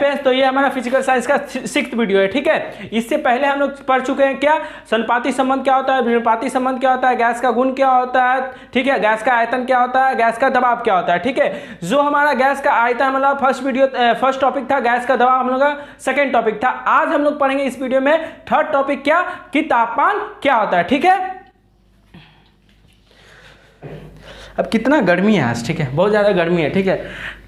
Friends, तो ये हमारा फिजिकल साइंस का 6th वीडियो है, ठीक है। इससे पहले हम लोग पढ़ चुके हैं क्या, समानुपाती संबंध क्या होता है, विनुपाती संबंध क्या होता है, गैस का गुण क्या होता है, ठीक है, गैस का आयतन क्या होता है, गैस का दबाव क्या होता है, ठीक है। जो हमारा गैस का आयतन मतलब फर्स्ट टॉपिक था, गैस का दबाव हम लोग का सेकेंड टॉपिक था। आज हम लोग पढ़ेंगे इस वीडियो में थर्ड टॉपिक क्या कि तापमान क्या होता है, ठीक है। अब कितना गर्मी है आज, ठीक है, बहुत ज़्यादा गर्मी है, ठीक है।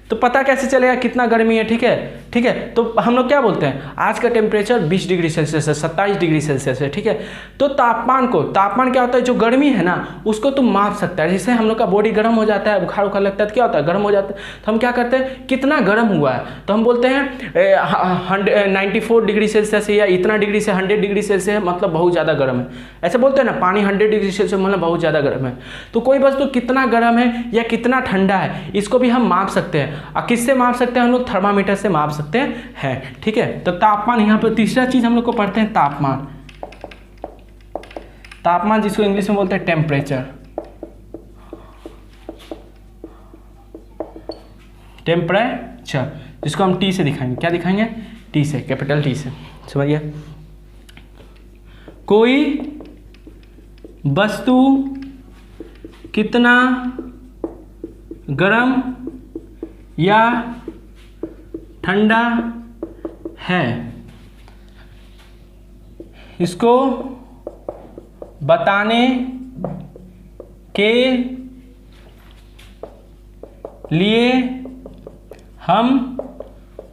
तो पता कैसे चलेगा कितना गर्मी है, ठीक है, ठीक है। तो हम लोग क्या बोलते हैं, आज का टेम्परेचर 20 डिग्री सेल्सियस है, 27 डिग्री सेल्सियस है, ठीक है। तो तापमान क्या होता है, जो गर्मी है ना उसको तुम माप सकता है। जैसे हम लोग का बॉडी गर्म हो जाता है, बुखार उखार लगता है तो क्या होता है, गर्म हो जाता है, तो हम क्या करते हैं, कितना गर्म हुआ है, तो हम बोलते हैं 94 डिग्री सेल्सियस या इतना डिग्री से 100 डिग्री सेल्सियस मतलब बहुत ज़्यादा गर्म है। ऐसे बोलते हैं ना, पानी 100 डिग्री सेल्सियस मतलब बहुत ज़्यादा गर्म है। तो कोई वस्तु कितना गर्म है या कितना ठंडा है, इसको भी हम माप सकते हैं। और किससे माप सकते हैं, हम लोग थर्मामीटर से माप सकते हैं, ठीक है। तो तापमान, यहाँ पर तीसरा चीज हम लोग को पढ़ते हैं तापमान। तापमान जिसको इंग्लिश में बोलते हैं टेम्परेचर, जिसको हम टी से दिखाएंगे। क्या दिखाएंगे, टी से, कैपिटल टी से, समझिए। कोई वस्तु कितना गर्म या ठंडा है, इसको बताने के लिए हम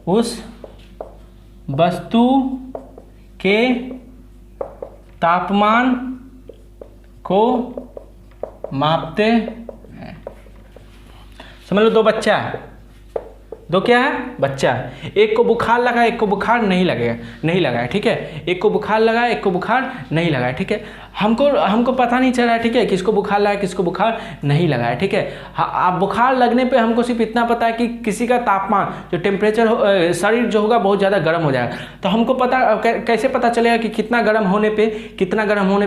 उस वस्तु के तापमान को मापते हैं। समझ लो, दो बच्चा है, दो क्या है, बच्चा है। एक को बुखार लगा, एक को बुखार नहीं लगा है, ठीक है। एक को बुखार लगा, एक को बुखार नहीं लगा है, ठीक है। हमको पता नहीं चल रहा है, ठीक है, किसको बुखार लगा किसको बुखार नहीं लगा है, ठीक है। आप बुखार लगने पे हमको सिर्फ इतना पता है कि किसी का तापमान जो टेम्परेचर शरीर जो होगा बहुत ज़्यादा गर्म हो जाएगा। तो हमको कैसे पता चलेगा कि कितना गर्म होने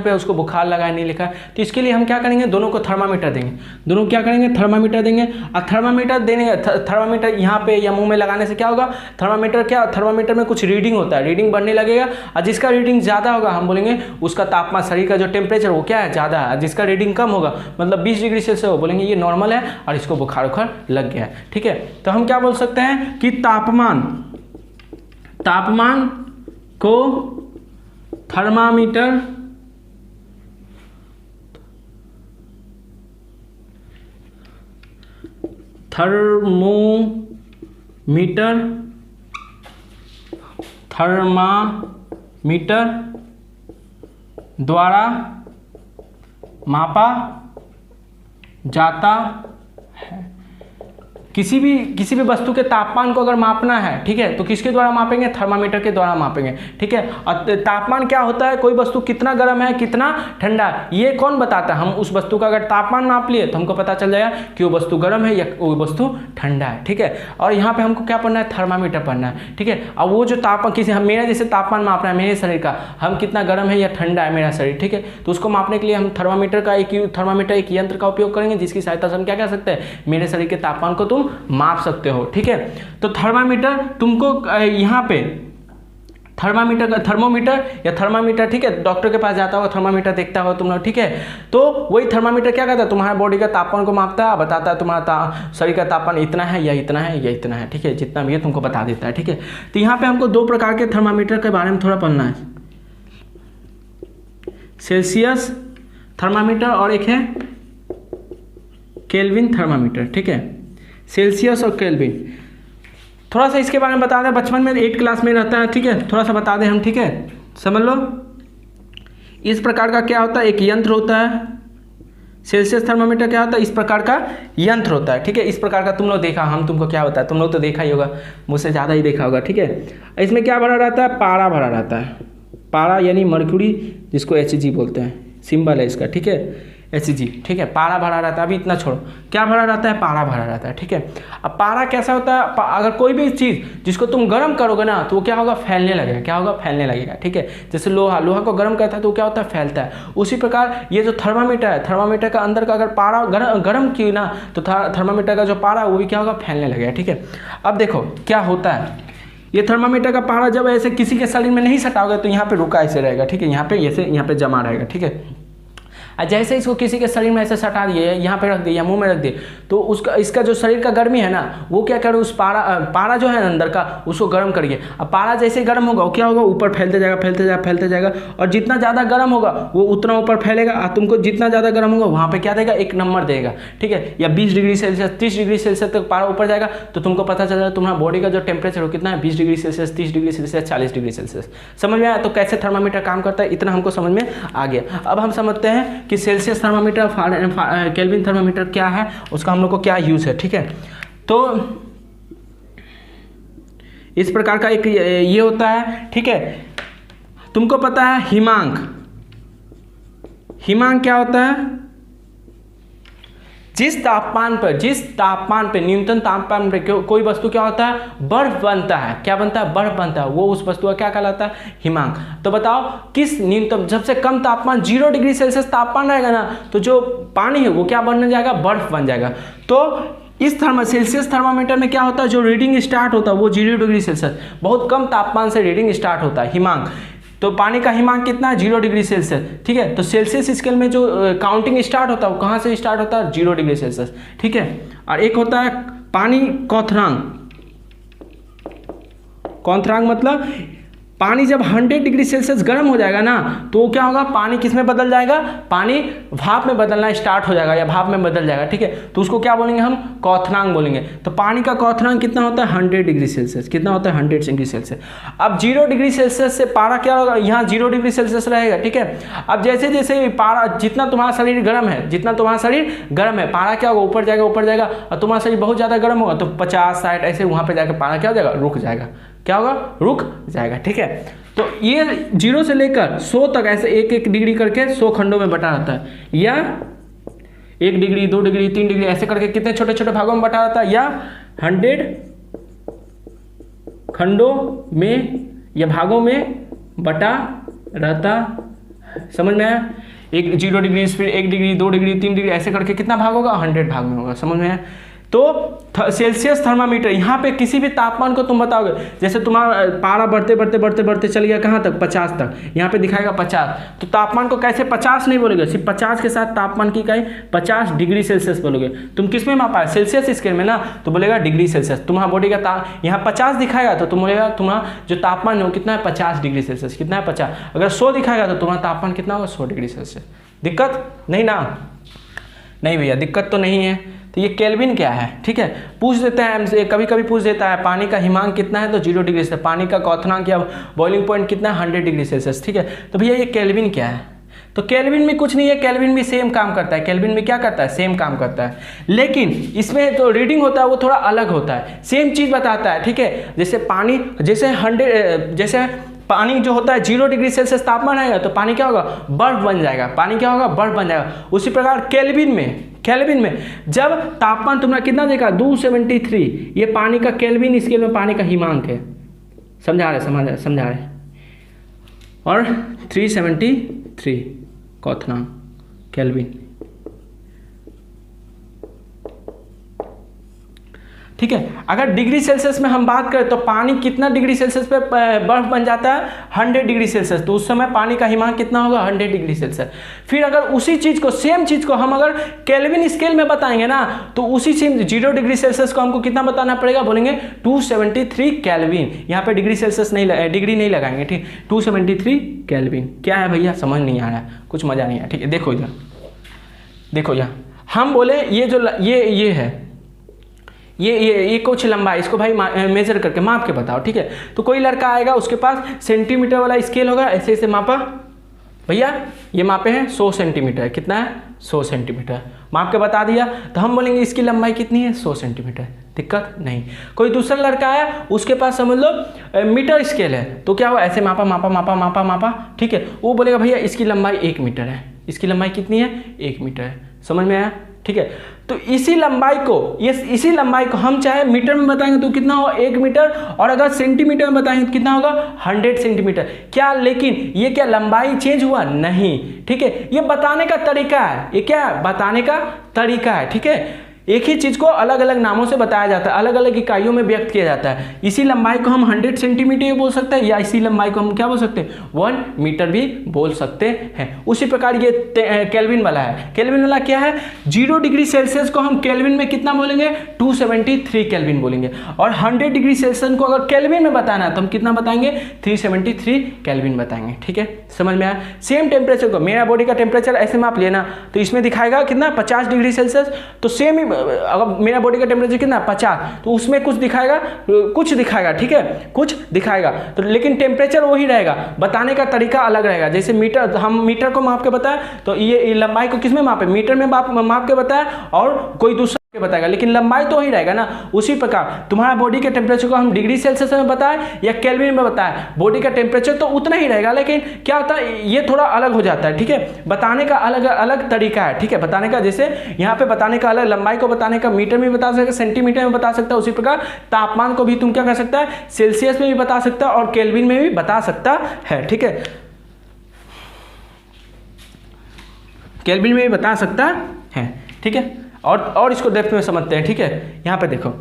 पे उसको बुखार लगा है नहीं लिखा है। तो इसके लिए हम क्या करेंगे, दोनों को थर्मामीटर देंगे, दोनों क्या करेंगे, थर्मामीटर देंगे। और थर्मामीटर यहाँ पे या मुंह में लगाने से क्या होगा, थर्मामीटर में कुछ रीडिंग होता है, रीडिंग बढ़ने लगेगा। और जिसका रीडिंग ज़्यादा होगा हम बोलेंगे उसका तापमान, शरीर का जो टेम्परेचर वो क्या है, ज़्यादा है। जिसका रीडिंग कम होगा मतलब 20 डिग्री सेल्सियस, बोलेंगे ये नॉर्मल है और इसको बुखार उखार लग गया है, ठीक है। तो हम क्या बोल सकते हैं कि तापमान को थर्मामीटर द्वारा मापा जाता है। किसी भी वस्तु के तापमान को अगर मापना है, ठीक है, तो किसके द्वारा मापेंगे, थर्मामीटर के द्वारा मापेंगे, ठीक है। और तापमान क्या होता है, कोई वस्तु कितना गर्म है कितना ठंडा, ये कौन बताता है। हम उस वस्तु का अगर तापमान माप लिए तो हमको पता चल जाएगा कि वो वस्तु गर्म है या वो वस्तु ठंडा है, ठीक है। और यहाँ पे हमको क्या पढ़ना है, थर्मामीटर पढ़ना है, ठीक है। अब वो जो तापमान मेरा जैसे तापमान माप रहा है मेरे शरीर का, हम कितना गर्म है या ठंडा है मेरा शरीर, ठीक है, तो उसको मापने के लिए हम थर्मामीटर एक यंत्र का उपयोग करेंगे, जिसकी सहायता से हम क्या कर सकते हैं, मेरे शरीर के तापमान को माप सकते हो, ठीक है। तो थर्मामीटर तुमको यहाँ पे थर्मामीटर, ठीक है, डॉक्टर के पास जाता होगा, थर्मामीटर देखता हो तुम लोग, ठीक है। तो वही थर्मामीटर क्या करता है, तुम्हारा बॉडी का तापमान को मापता है, बताता है तुम्हारा शरीर का तापमान इतना है या इतना है या इतना है, ठीक है, जितना भी है तुमको बता देता है, ठीक है। तो यहाँ पे हमको दो प्रकार के थर्मामीटर के बारे में थोड़ा पढ़ना है, सेल्सियस थर्मामीटर और एक है केल्विन थर्मामीटर, ठीक है। सेल्सियस और केल्विन, थोड़ा सा इसके बारे में बता दें, बचपन में 8 क्लास में रहता है, ठीक है, थोड़ा सा बता दें हम, ठीक है, समझ लो। इस प्रकार का क्या होता है, एक यंत्र होता है, सेल्सियस थर्मामीटर क्या होता है, इस प्रकार का यंत्र होता है, ठीक है। इस प्रकार का तुम लोग देखा, हम तुमको क्या बताया, तुम लोग तो देखा ही होगा, मुझसे ज़्यादा ही देखा होगा, ठीक है। इसमें क्या भरा रहता है, पारा भरा रहता है, पारा यानी मर्क्यूरी, जिसको Hg बोलते हैं, सिंबल है इसका, ठीक है, Hg, ठीक है। पारा भरा रहता है, अभी इतना छोड़ो, क्या भरा रहता है, पारा भरा रहता है, ठीक है। अब पारा कैसा होता है, अगर कोई भी चीज़ जिसको तुम गर्म करोगे ना तो वो क्या होगा, फैलने लगेगा, क्या होगा, फैलने लगेगा, ठीक है। जैसे लोहा को गर्म करता है तो क्या होता है, फैलता है। उसी प्रकार ये जो थर्मामीटर है, थर्मामीटर का अंदर का अगर पारा गर्म की ना तो थर्मामीटर का जो पारा वो भी क्या होगा, फैलने लगेगा, ठीक है। अब देखो क्या होता है, ये थर्मामीटर का पारा जब ऐसे किसी के शरीर में नहीं सटाओगे तो यहाँ पे रुका ऐसे रहेगा, ठीक है, यहाँ पे जमा रहेगा, ठीक है। जैसे इसको किसी के शरीर में ऐसे सटा दिए, यहाँ पे रख दिए या मुंह में रख दिए, तो उसका इसका जो शरीर का गर्मी है ना, वो क्या करे, उस पारा जो है अंदर का उसको गर्म करिए। अब पारा जैसे गर्म होगा वो क्या होगा, ऊपर फैलते जाएगा, फैलते जाएगा, फैलते जाएगा, और जितना ज़्यादा गर्म होगा वो उतना ऊपर फैलेगा। और तुमको जितना ज़्यादा गर्म होगा वहाँ पर क्या देगा, एक नंबर देगा, ठीक है। या 20 डिग्री सेल्सियस 30 डिग्री सेल्सियस तक पारा ऊपर जाएगा तो तुमको पता चल जाएगा तुम्हारा बॉडी का जो टेम्परेचर हो कितना है, 20 degree Celsius, 30 degree Celsius, 40 degree Celsius. समझ में आया? तो कैसे थर्मामीटर काम करता है इतना हमको समझ में आ गया। अब हम समझते हैं कि सेल्सियस थर्मामीटर, केल्विन थर्मामीटर क्या है, उसका हम लोग को क्या यूज है, ठीक है। तो इस प्रकार का एक ये होता है, ठीक है। तुमको पता है हिमांक, हिमांक क्या होता है, जिस तापमान पर न्यूनतम तापमान पर कोई वस्तु क्या होता है, बर्फ बनता है। क्या बनता है? बर्फ बनता है। वो उस वस्तु का क्या कहलाता है? हिमांक। तो बताओ किस न्यूनतम, सबसे कम तापमान 0 डिग्री सेल्सियस तापमान रहेगा ना, तो जो पानी है वो क्या बनने जाएगा, बर्फ बन जाएगा। तो इस सेल्सियस थर्मामीटर में क्या होता है, जो रीडिंग स्टार्ट होता है वो 0 डिग्री सेल्सियस, बहुत कम तापमान से रीडिंग स्टार्ट होता है, हिमांक। तो पानी का हिमांक कितना है, 0 डिग्री सेल्सियस, ठीक है। तो सेल्सियस स्केल में जो काउंटिंग स्टार्ट होता है वो कहाँ से स्टार्ट होता है, 0 डिग्री सेल्सियस, ठीक है। और एक होता है पानी क्वथनांक। क्वथनांक मतलब पानी जब 100 डिग्री सेल्सियस गर्म हो जाएगा ना, तो क्या होगा, पानी किस में बदल जाएगा, पानी भाप में बदलना स्टार्ट हो जाएगा या भाप में बदल जाएगा, ठीक है। तो उसको क्या बोलेंगे हम, क्वथनांक बोलेंगे। तो पानी का क्वथनांक कितना होता है, 100 डिग्री सेल्सियस। कितना होता है, 100 डिग्री सेल्सियस। अब 0 डिग्री सेल्सियस से पारा क्या होगा, यहाँ 0 डिग्री सेल्सियस रहेगा, ठीक है। अब जैसे जैसे पारा, जितना तुम्हारा शरीर गर्म है, जितना तुम्हारा शरीर गर्म है, पारा क्या होगा, ऊपर जाएगा, ऊपर जाएगा। और तुम्हारा शरीर बहुत ज़्यादा गर्म होगा तो 50 60 ऐसे वहाँ पर जाकर पारा क्या हो जाएगा, रुक जाएगा। क्या होगा, रुक जाएगा, ठीक है। तो ये 0 से लेकर 100 तक ऐसे 1-1 डिग्री करके 100 खंडों में बटा रहता है, या 1 डिग्री 2 डिग्री 3 डिग्री ऐसे करके कितने छोटे छोटे भागों में बटा रहता है, या 100 खंडों में या भागों में बटा रहता। समझ में आया? 0 डिग्री, फिर 1 डिग्री 2 डिग्री 3 डिग्री ऐसे करके कितना भाग होगा, 100 भाग में होगा। समझ में आया? तो सेल्सियस थर्मामीटर, यहाँ पे किसी भी तापमान को तुम बताओगे, जैसे तुम्हारा पारा बढ़ते बढ़ते बढ़ते बढ़ते चल गया कहाँ तक, 50 तक, यहाँ पे दिखाएगा 50। तो तापमान को कैसे 50 नहीं बोलोगे, सिर्फ 50 के साथ तापमान की इकाई 50 डिग्री सेल्सियस बोलोगे। तुम किस में मापा है, सेल्सियस स्केल में ना, तो बोलेगा डिग्री सेल्सियस। तुम्हारा बॉडी का यहाँ 50 दिखाएगा तो तुम बोलेगा तुम्हारा जो तापमान है वो कितना है, 50 डिग्री सेल्सियस। कितना है, 50। अगर 100 दिखाएगा तो तुम्हारा तापमान कितना होगा, 100 डिग्री सेल्सियस। दिक्कत नहीं ना? नहीं भैया, दिक्कत तो नहीं है। तो ये केल्विन क्या है, ठीक है, पूछ देते हैं, कभी कभी पूछ देता है पानी का हिमांक क्वथनांक है तो 0 डिग्री से, पानी का क्वथनांक या बॉइलिंग पॉइंट कितना है, 100 डिग्री सेल्सियस, ठीक है। तो भैया ये केल्विन क्या है, तो केल्विन में कुछ नहीं है, केल्विन भी सेम काम करता है। केल्विन में क्या करता है, सेम काम करता है, लेकिन इसमें जो रीडिंग होता है वो थोड़ा अलग होता है। सेम चीज़ बताता है, ठीक है। जैसे पानी, जैसे पानी जो होता है 0 डिग्री सेल्सियस तापमान आएगा तो पानी क्या होगा, बर्फ बन जाएगा। पानी क्या होगा, बर्फ बन जाएगा। उसी प्रकार केल्विन में जब तापमान तुम्हारा कितना देगा, 273, ये पानी का केल्विन स्केल में पानी का हिमांक है। समझा रहे। और 373 क्वथनांक केल्विन, ठीक है। अगर डिग्री सेल्सियस में हम बात करें तो पानी कितना डिग्री सेल्सियस पे बर्फ बन जाता है, 100 डिग्री सेल्सियस। तो उस समय पानी का हिमांक कितना होगा, 100 डिग्री सेल्सियस। फिर अगर उसी चीज़ को, सेम चीज़ को हम अगर केल्विन स्केल में बताएंगे ना, तो उसी सेम 0 डिग्री सेल्सियस को हमको कितना बताना पड़ेगा, बोलेंगे 273 केल्विन। यहाँ पे डिग्री सेल्सियस नहीं, डिग्री नहीं लगाएंगे, ठीक। 273 केल्विन क्या है भैया, समझ नहीं आ रहा है, कुछ मजा नहीं आया, ठीक है। देखो यहाँ हम बोले ये जो ये है, ये कुछ लंबा है, इसको भाई मेजर करके माप के बताओ, ठीक है। तो कोई लड़का आएगा, उसके पास सेंटीमीटर वाला स्केल होगा, ऐसे ऐसे मापा, भैया ये मापे हैं 100 सेंटीमीटर। कितना है, 100 सेंटीमीटर माप के बता दिया। तो हम बोलेंगे इसकी लंबाई कितनी है, 100 सेंटीमीटर। दिक्कत नहीं। कोई दूसरा लड़का आया, उसके पास समझ लो मीटर स्केल है, तो क्या हुआ, ऐसे मापा, ठीक है। वो बोलेगा भैया इसकी लंबाई 1 मीटर है। इसकी लंबाई कितनी है, 1 मीटर है। समझ में आया, ठीक है। तो इसी लंबाई को हम चाहे मीटर में बताएंगे तो कितना होगा, 1 मीटर, और अगर सेंटीमीटर में बताएंगे तो कितना होगा, 100 सेंटीमीटर। क्या, लेकिन ये क्या लंबाई चेंज हुआ, नहीं, ठीक है। ये बताने का तरीका है, ये क्या है, बताने का तरीका है, ठीक है। एक ही चीज़ को अलग अलग नामों से बताया जाता है, अलग अलग इकाइयों में व्यक्त किया जाता है। इसी लंबाई को हम 100 सेंटीमीटर बोल सकते हैं, या इसी लंबाई को हम क्या बोल सकते हैं 1 मीटर भी बोल सकते हैं। उसी प्रकार ये केल्विन वाला है। केल्विन वाला क्या है, 0 डिग्री सेल्सियस को हम केल्विन में कितना बोलेंगे 273 केल्विन बोलेंगे, और 100 डिग्री सेल्सियस को अगर केल्विन में बताना है तो हम कितना बताएंगे 373 केल्विन बताएंगे। ठीक है, समझ में आया। सेम टेम्परेचर को, मेरा बॉडी का टेम्परेचर ऐसे माप लेना, तो इसमें दिखाएगा कितना 50 डिग्री सेल्सियस, तो सेम ही अगर मेरा बॉडी का टेम्परेचर कितना 50, तो उसमें कुछ दिखाएगा, ठीक है, कुछ दिखाएगा, तो लेकिन टेम्परेचर वही रहेगा, बताने का तरीका अलग रहेगा। जैसे मीटर, हम मीटर को माप के बताएं तो ये लंबाई को किस में मापे, मीटर में माप के बताएं, और कोई दूसरा के बताएगा, लेकिन लंबाई तो वही रहेगा ना। उसी प्रकार तुम्हारा बॉडी के टेम्परेचर को हम डिग्री सेल्सियस में बताएं या केल्विन में बताएं, बॉडी का टेम्परेचर तो उतना ही रहेगा, लेकिन क्या होता है ये थोड़ा अलग हो जाता है। ठीक है, बताने का अलग अलग तरीका है। ठीक है, बताने का, जैसे यहाँ पे बताने का अलग, लंबाई को बताने का मीटर में बता सकते, सेंटीमीटर में बता सकता है। उसी प्रकार तापमान को भी तुम क्या कर सकता है, सेल्सियस में भी बता सकता है और केल्विन में भी बता सकता है। ठीक है, केल्विन में भी बता सकता है। ठीक है, और इसको डेप्थ में समझते हैं। ठीक है, यहाँ पे देखो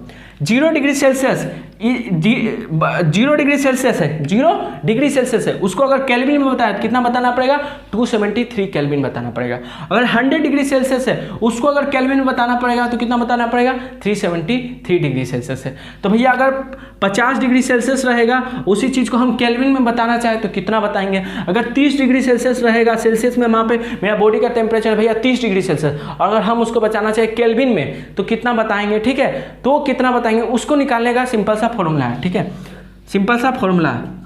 0 डिग्री सेल्सियस, 0 डिग्री सेल्सियस है, 0 डिग्री सेल्सियस है, उसको अगर केल्विन में बताया तो कितना बताना पड़ेगा 273 केल्विन बताना पड़ेगा। अगर 100 डिग्री सेल्सियस है, उसको अगर केल्विन में बताना पड़ेगा तो कितना बताना पड़ेगा 373 डिग्री सेल्सियस है। तो भैया अगर 50 डिग्री सेल्सियस रहेगा, उसी चीज़ को हम केल्विन में बताना चाहें तो कितना बताएंगे। अगर 30 डिग्री सेल्सियस रहेगा, सेल्सियस में वहाँ पे मेरा बॉडी का टेम्परेचर भैया 30 डिग्री सेल्सियस, अगर हम उसको बचाना चाहें केल्विन में तो कितना बताएंगे। ठीक है, तो कितना बताएंगे, उसको निकालने का सिंपल सा फॉर्मूला है। ठीक है, सिंपल सा फॉर्मूला है।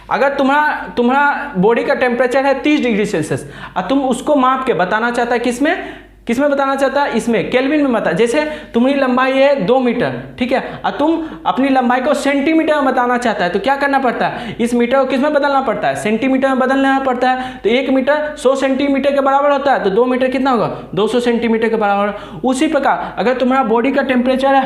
अगर तुम्हारा बॉडी का टेम्परेचर है 30 डिग्री सेल्सियस और तुम उसको माप के बताना चाहता है किसमें बताना चाहता है, इसमें केल्विन में बता। जैसे तुम्हारी लंबाई है 2 मीटर, ठीक है, और तुम अपनी लंबाई को सेंटीमीटर में बताना चाहता है तो क्या करना पड़ता है, इस मीटर को किसमें बदलना पड़ता है, सेंटीमीटर में बदलना पड़ता है। तो 1 मीटर 100 सेंटीमीटर के बराबर होता है, तो 2 मीटर कितना होगा 200 सेंटीमीटर के बराबर। उसी प्रकार अगर तुम्हारा बॉडी का टेम्परेचर है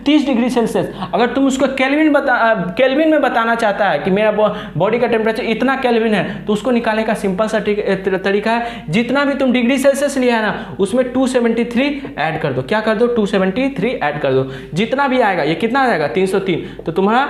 30 डिग्री सेल्सियस, अगर तुम उसको केल्विन में बताना चाहता है कि मेरा बॉडी का टेम्परेचर इतना केल्विन है, तो उसको निकालने का सिंपल सा तरीका है, जितना भी तुम डिग्री सेल्सियस लिया है ना उसमें 273 ऐड कर दो। क्या कर दो 273 ऐड कर दो, जितना भी आएगा ये कितना आएगा 303। तो तुम्हारा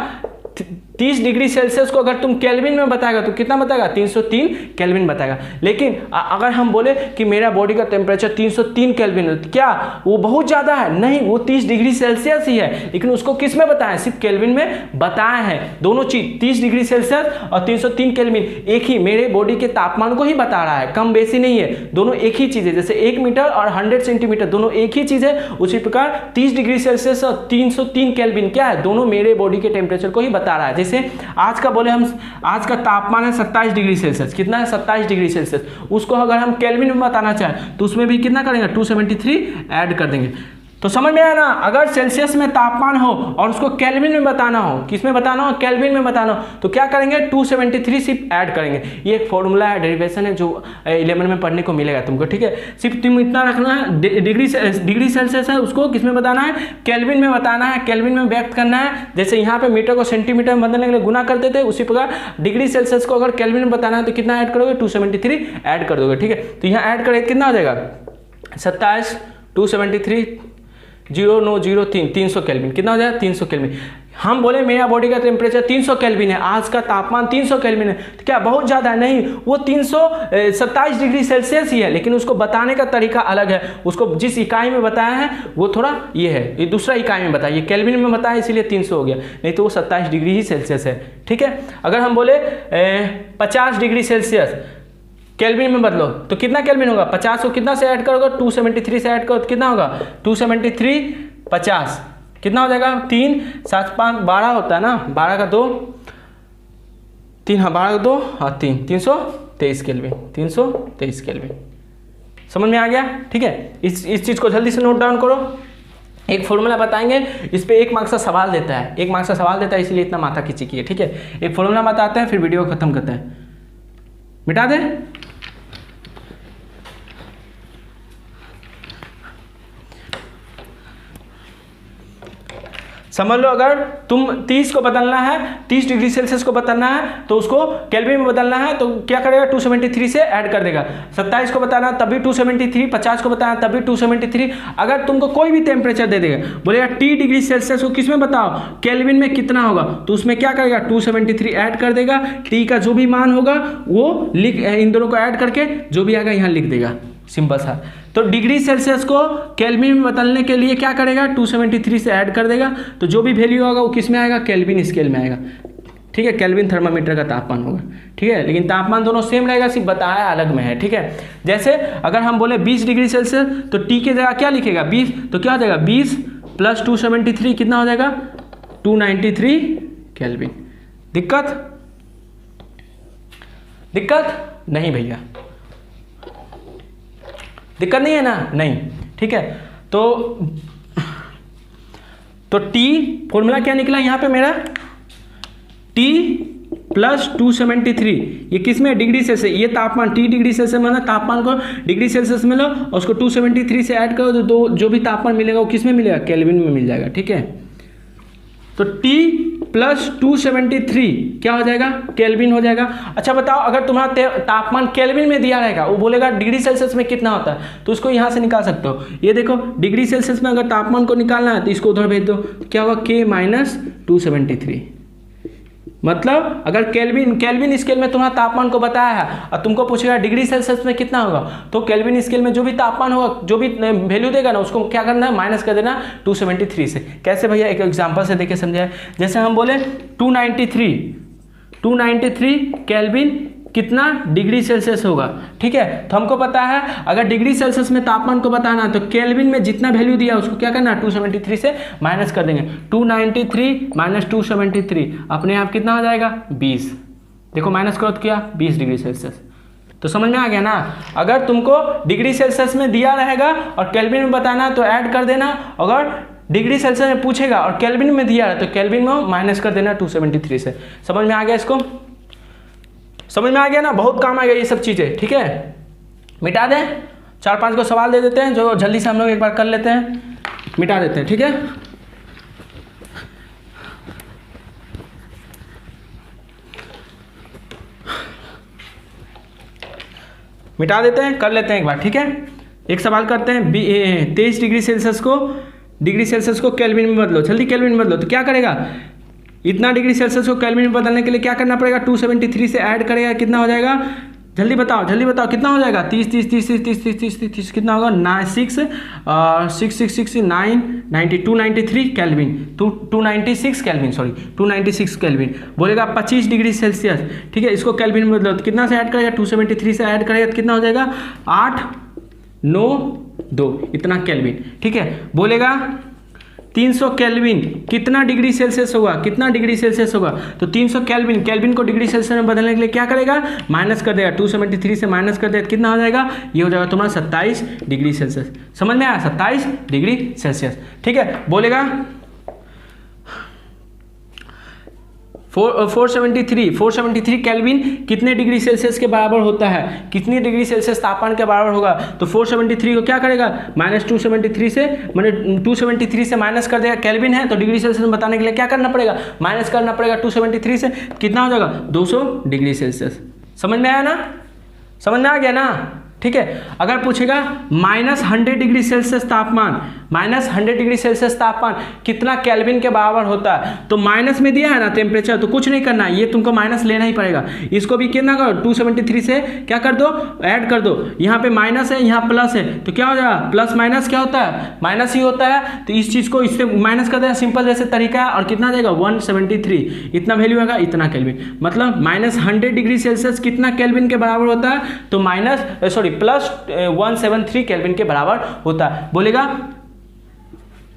30 डिग्री सेल्सियस को अगर तुम केल्विन में बताएगा तो कितना बताएगा 303 केल्विन बताएगा। लेकिन अगर हम बोले कि मेरा बॉडी का टेम्परेचर 303 केल्विन है, क्या वो बहुत ज़्यादा है? नहीं, वो 30 डिग्री सेल्सियस ही है, लेकिन उसको किस में बताया, सिर्फ केल्विन में बताया है। दोनों चीज़ 30 डिग्री सेल्सियस और 303 केल्विन एक ही मेरे बॉडी के तापमान को ही बता रहा है, कम बेसी नहीं है, दोनों एक ही चीज़ है। जैसे 1 मीटर और 100 सेंटीमीटर दोनों एक ही चीज़ है, उसी प्रकार 30 डिग्री सेल्सियस और 303 केल्विन क्या है, दोनों मेरे बॉडी के टेम्परेचर को ही बता रहा है। जैसे आज का बोले हम, आज का तापमान है 27 डिग्री सेल्सियस, कितना है 27 डिग्री सेल्सियस, उसको अगर हम केल्विन में बताना चाहें तो उसमें भी कितना करेंगे 273 ऐड कर देंगे। तो समझ में आया ना, अगर सेल्सियस में तापमान हो और उसको केल्विन में बताना हो, किस में बताना हो, केल्विन में बताना हो, तो क्या करेंगे 273 सिर्फ ऐड करेंगे। ये एक फॉर्मूला है, डेरिवेशन है, जो 11 में पढ़ने को मिलेगा तुमको। ठीक है, सिर्फ तुम इतना रखना है, डिग्री सेल्सियस है उसको किस में बताना है, केल्विन में बताना है, केल्विन में व्यक्त करना है। जैसे यहाँ पे मीटर को सेंटीमीटर में बदलने के लिए गुना करते थे, उसी प्रकार डिग्री सेल्सियस को अगर केल्विन में बताना है तो कितना ऐड करोगे 273 ऐड कर दोगे। ठीक है, तो यहाँ ऐड करें कितना हो जाएगा 27 273 0903 300 केल्विन, कितना हो जाएगा 300 केल्विन। हम बोले मेरा बॉडी का टेम्परेचर 300 केल्विन है, आज का तापमान 300 केल्विन है, तो क्या बहुत ज़्यादा है? नहीं, वो 327 डिग्री सेल्सियस ही है, लेकिन उसको बताने का तरीका अलग है। उसको जिस इकाई में बताया है वो थोड़ा ये है, ये दूसरा इकाई में बताया, ये केल्विन में बताया इसीलिए 300 हो गया, नहीं तो वो 27 डिग्री ही सेल्सियस है। ठीक है, अगर हम बोले 50 डिग्री सेल्सियस केल्विन में बदलो तो कितना केल्विन होगा, 50 को कितना से ऐड करोगे 273 से ऐड करो तो कितना होगा 273 50 कितना हो जाएगा 3 7 5 12 होता है ना, 12 का 2 3, हाँ 12 का 2 हाँ 3 323 केल्विन, 323 केल्विन। समझ में आ गया? ठीक है, इस चीज़ को जल्दी से नोट डाउन करो। एक फॉर्मूला बताएंगे, इस पे 1 मार्क्स का सवाल देता है, 1 मार्क्स का सवाल देता है, इसलिए इतना माथा खींची की है। ठीक है, एक फॉर्मूला बताते हैं फिर वीडियो खत्म करते हैं। मिटा दे, समझ लो, अगर तुम 30 को बदलना है, 30 डिग्री सेल्सियस को बदलना है तो उसको केल्विन में बदलना है, तो क्या करेगा 273 से ऐड कर देगा। 27 को बताना तब भी 273, 50 को बताना तब भी 273। अगर तुमको कोई भी टेम्परेचर दे देगा, बोलेगा T डिग्री सेल्सियस को किस में बताओ, केल्विन में कितना होगा, तो उसमें क्या करेगा 273 ऐड कर देगा। T का जो भी मान होगा वो लिख, इन दोनों को ऐड करके जो भी आएगा यहाँ लिख देगा, सिंपल सा। तो डिग्री सेल्सियस को केल्विन में बदलने के लिए क्या करेगा 273 से ऐड कर देगा, तो जो भी वैल्यू होगा वो किस में आएगा, केल्विन स्केल में आएगा। ठीक है, केल्विन थर्मामीटर का तापमान होगा। ठीक है, लेकिन तापमान दोनों सेम रहेगा, सिर्फ बताया अलग में है। ठीक है, जैसे अगर हम बोले 20 डिग्री सेल्सियस तो टी के जगह क्या लिखेगा 20, तो क्या हो जाएगा 20 प्लस 273 कितना हो जाएगा 293 केल्विन। दिक्कत नहीं भैया, दिक्कत नहीं है ना, नहीं। ठीक है, तो टी फॉर्मूला क्या निकला यहाँ पे मेरा, टी प्लस 273, ये किस में डिग्री सेल्सियस, ये तापमान T डिग्री सेल्सियस में ना, तापमान को डिग्री सेल्सियस में लो और उसको 273 से ऐड करो तो जो भी तापमान मिलेगा वो किस में मिलेगा, केल्विन में मिल जाएगा। ठीक है, तो T प्लस 273 क्या हो जाएगा, केल्विन हो जाएगा। अच्छा बताओ, अगर तुम्हारा तापमान केल्विन में दिया रहेगा, वो बोलेगा डिग्री सेल्सियस में कितना होता है, तो उसको यहाँ से निकाल सकते हो। ये देखो डिग्री सेल्सियस में अगर तापमान को निकालना है तो इसको उधर भेज दो, क्या होगा K माइनस 273। मतलब अगर केल्विन स्केल में तुम्हारा तापमान को बताया है और तुमको पूछेगा डिग्री सेल्सियस में कितना होगा, तो केल्विन स्केल में जो भी तापमान होगा, जो भी वैल्यू देगा ना, उसको क्या करना है, माइनस कर देना 273 से। कैसे भैया, एक एग्जांपल से देके समझाए। जैसे हम बोले 293 केल्विन कितना डिग्री सेल्सियस होगा। ठीक है, तो हमको पता है अगर डिग्री सेल्सियस में तापमान को बताना तो केल्विन में जितना वैल्यू दिया उसको क्या करना, 273 से माइनस कर देंगे। 293 माइनस 273 अपने आप कितना हो जाएगा 20। देखो माइनस करो तो क्या 20 डिग्री सेल्सियस। तो समझ में आ गया ना, अगर तुमको डिग्री सेल्सियस में दिया रहेगा और केल्विन में बताना तो ऐड कर देना, अगर डिग्री सेल्सियस में पूछेगा और केल्विन में दिया है तो केल्विन में माइनस कर देना 273 से। समझ में आ गया, इसको समझ में आ गया ना, बहुत काम आएगा ये सब चीज़ें। ठीक है, मिटा दें, 4-5 को सवाल दे देते हैं जो जल्दी से हम लोग एक बार कर लेते हैं, मिटा देते हैं। ठीक है, मिटा देते हैं, कर लेते हैं एक बार। ठीक है, एक सवाल करते हैं, 23 डिग्री सेल्सियस को केल्विन में बदलो, जल्दी केल्विन में बदलो। तो क्या करेगा, इतना डिग्री सेल्सियस को केल्विन में बदलने के लिए क्या करना पड़ेगा, 273 से ऐड करेगा, कितना हो जाएगा, जल्दी बताओ कितना हो जाएगा, 30 कितना होगा, 293 केल्विन, 296 केल्विन, सॉरी 296 केल्विन। बोलेगा 25 डिग्री सेल्सियस। ठीक है, इसको केल्विन में बदलो तो कितना से ऐड करेगा, 273 से ऐड करेगा तो कितना हो जाएगा 892 इतना केल्विन। ठीक है, बोलेगा 300 केल्विन कितना डिग्री सेल्सियस होगा, तो 300 केल्विन को डिग्री सेल्सियस में बदलने के लिए क्या करेगा, माइनस कर देगा, 273 से माइनस कर देगा, कितना हो जाएगा, ये हो जाएगा तुम्हारा 27 डिग्री सेल्सियस। समझ में आया, 27 डिग्री सेल्सियस। ठीक है, बोलेगा 473 केल्विन कितने डिग्री सेल्सियस के बराबर होता है, कितनी डिग्री सेल्सियस तापमान के बराबर होगा, तो 473 को क्या करेगा, माइनस 273 से, मैंने 273 से माइनस कर देगा, केल्विन है तो डिग्री सेल्सियस में बताने के लिए क्या करना पड़ेगा, माइनस करना पड़ेगा 273 से, कितना हो जाएगा 200 डिग्री सेल्सियस। समझ में आया ना, समझ में आ गया ना। ठीक है, अगर पूछेगा -100 डिग्री सेल्सियस तापमान कितना केल्विन के बराबर होता है, तो माइनस में दिया है ना टेम्परेचर, तो कुछ नहीं करना है, ये तुमको माइनस लेना ही पड़ेगा। इसको भी कितना करो, 273 से क्या कर दो, ऐड कर दो, यहाँ पे माइनस है यहाँ प्लस है, तो क्या हो जाएगा, प्लस माइनस क्या होता है, माइनस ही होता है, तो इस चीज़ को इससे माइनस कर देना, सिंपल जैसे तरीका है। और कितना जाएगा 173, इतना वैल्यू आएगा इतना केल्विन, मतलब -100 डिग्री सेल्सियस कितना केल्विन के बराबर होता है, तो प्लस 173 केल्विन के बराबर होता है। बोलेगा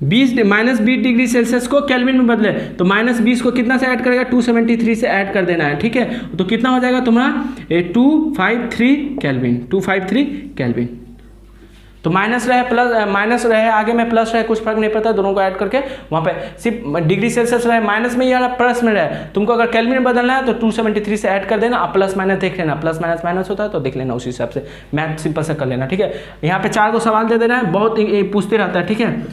-20 डिग्री सेल्सियस को केल्विन में बदले, तो -20 को कितना से ऐड करेगा, 273 से ऐड कर देना है। ठीक है, तो कितना हो जाएगा तुम्हारा 253 केल्विन। तो माइनस रहे आगे में प्लस रहे, कुछ फर्क नहीं पड़ता, दोनों को ऐड करके वहाँ पे सिर्फ डिग्री सेल्सियस रहे, माइनस में या प्लस में रहे, तुमको अगर केल्विन में बदलना है तो 273 से ऐड कर देना, और प्लस माइनस देख लेना, प्लस माइनस होता है तो देख लेना, उसी हिसाब से मैथ सिंपल से कर लेना। ठीक है, यहाँ पे 4 को सवाल दे देना है, बहुत पूछते रहता है। ठीक है,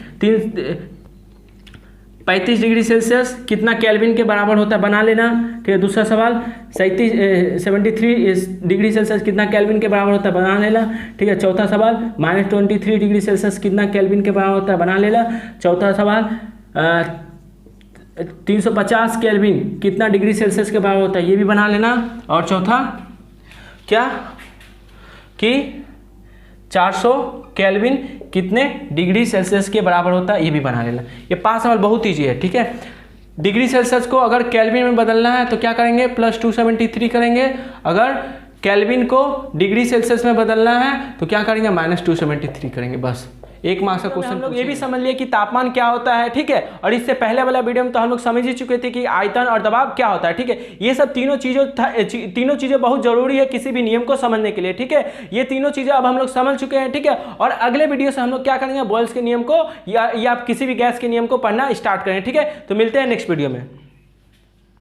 35 डिग्री सेल्सियस कितना केल्विन के बराबर होता है, बना लेना। ठीक है, दूसरा सवाल 73 डिग्री सेल्सियस कितना केल्विन के बराबर होता है, बना लेना। ठीक है, चौथा सवाल -23 डिग्री सेल्सियस कितना केल्विन के बराबर होता है, बना लेना। चौथा सवाल 350 केल्विन कितना डिग्री सेल्सियस के बराबर होता है, ये भी बना लेना। और चौथा क्या कि 400 केल्विन कितने डिग्री सेल्सियस के बराबर होता है, ये भी बना लेना। ये 5 सवाल बहुत ईजी है। ठीक है, डिग्री सेल्सियस को अगर केल्विन में बदलना है तो क्या करेंगे, +273 करेंगे। अगर केल्विन को डिग्री सेल्सियस में बदलना है तो क्या करेंगे, -273 करेंगे। बस एक मार्क्स का क्वेश्चन। हम लोग ये भी समझ लिए कि तापमान क्या होता है। ठीक है, और इससे पहले वाला वीडियो में तो हम लोग समझ ही चुके थे कि आयतन और दबाव क्या होता है। ठीक है, ये सब तीनों चीज़ें बहुत जरूरी है किसी भी नियम को समझने के लिए। ठीक है, ये तीनों चीज़ें अब हम लोग समझ चुके हैं। ठीक है, और अगले वीडियो से हम लोग क्या करेंगे, बॉयल्स के नियम को या किसी भी गैस के नियम को पढ़ना स्टार्ट करें। ठीक है, तो मिलते हैं नेक्स्ट वीडियो में।